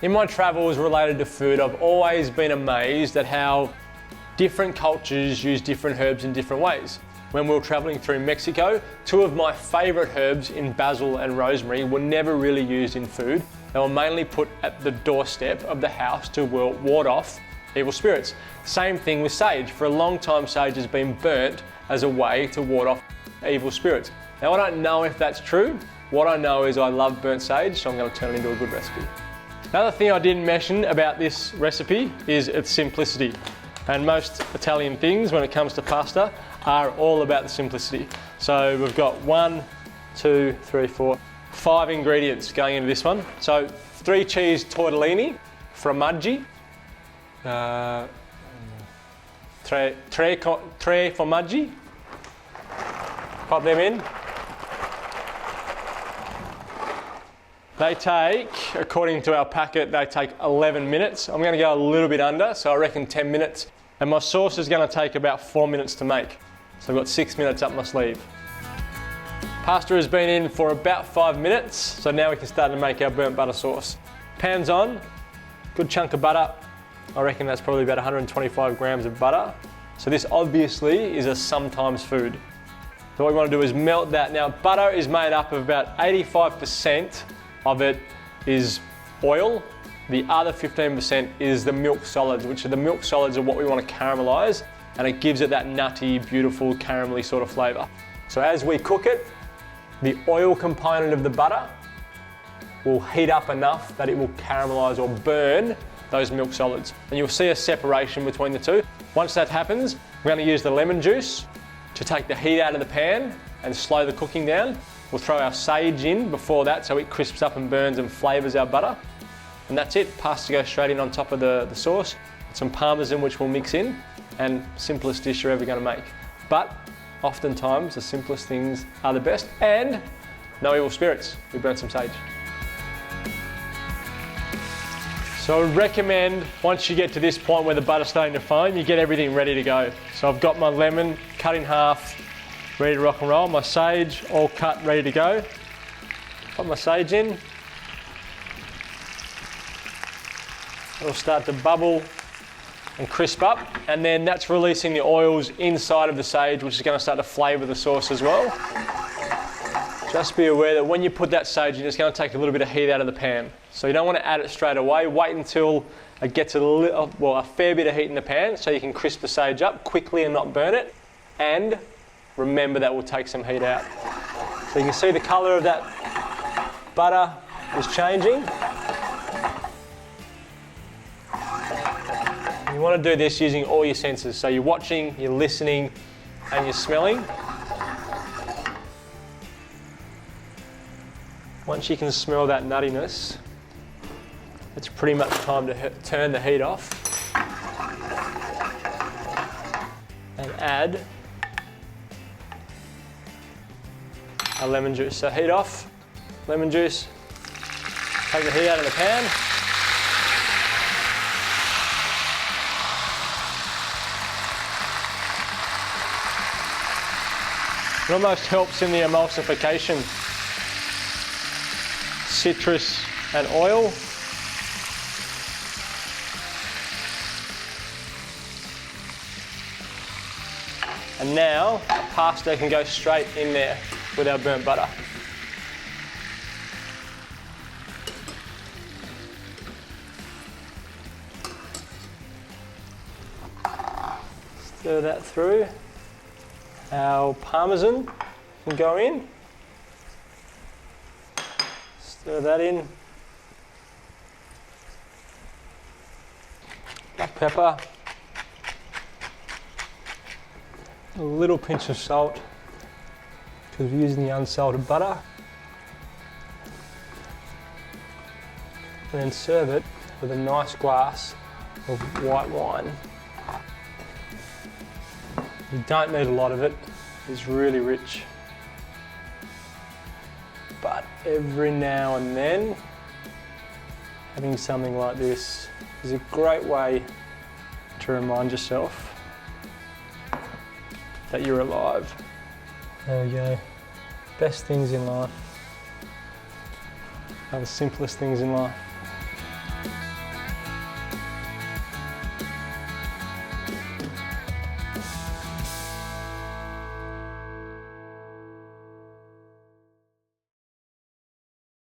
In my travels related to food, I've always been amazed at how different cultures use different herbs in different ways. When we were traveling through Mexico, two of my favorite herbs in basil and rosemary were never really used in food. They were mainly put at the doorstep of the house to ward off evil spirits. Same thing with sage. For a long time, sage has been burnt as a way to ward off evil spirits. Now, I don't know if that's true. What I know is I love burnt sage, so I'm going to turn it into a good recipe. Another thing I didn't mention about this recipe is its simplicity. And most Italian things, when it comes to pasta, are all about the simplicity. So we've got 5 ingredients going into this one. So 3 cheese tortellini, formaggi, 3 formaggi. Pop them in. They take, according to our packet, they take 11 minutes. I'm going to go a little bit under, so I reckon 10 minutes. And my sauce is going to take about 4 minutes to make. So I've got 6 minutes up my sleeve. Pasta has been in for about 5 minutes, so now we can start to make our burnt butter sauce. Pan's on, good chunk of butter. I reckon that's probably about 125 grams of butter. So this obviously is a sometimes food. So what we want to do is melt that. Now, butter is made up of about 85% of it is oil. The other 15% is the milk solids, which are the milk solids are what we want to caramelise, and it gives it that nutty, beautiful, caramelly sort of flavour. So as we cook it, the oil component of the butter will heat up enough that it will caramelise or burn those milk solids. And you'll see a separation between the two. Once that happens, we're going to use the lemon juice to take the heat out of the pan and slow the cooking down. We'll throw our sage in before that so it crisps up and burns and flavours our butter. And that's it. Pasta goes straight in on top of the sauce. Some parmesan which we'll mix in, and simplest dish you're ever going to make. But oftentimes the simplest things are the best, and no evil spirits. We burnt some sage. So I would recommend once you get to this point where the butter's starting to foam, you get everything ready to go. So I've got my lemon cut in half, ready to rock and roll. My sage all cut, ready to go. Put my sage in. It'll start to bubble and crisp up, and then that's releasing the oils inside of the sage, which is going to start to flavour the sauce as well. Just be aware that when you put that sage in, it's going to take a little bit of heat out of the pan. So you don't want to add it straight away. Wait until it gets a fair bit of heat in the pan so you can crisp the sage up quickly and not burn it. And remember that will take some heat out. So you can see the colour of that butter is changing. You want to do this using all your senses. So you're watching, you're listening, and you're smelling. Once you can smell that nuttiness, it's pretty much time to turn the heat off and add our lemon juice. So heat off, lemon juice, take the heat out of the pan. It almost helps in the emulsification. Citrus and oil. And now our pasta can go straight in there with our burnt butter. Stir that through. Our parmesan can go in. Stir that in. Black pepper. A little pinch of salt because we're using the unsalted butter. And then serve it with a nice glass of white wine. You don't need a lot of it, it's really rich. But every now and then, having something like this is a great way to remind yourself that you're alive. There we go. Best things in life are the simplest things in life.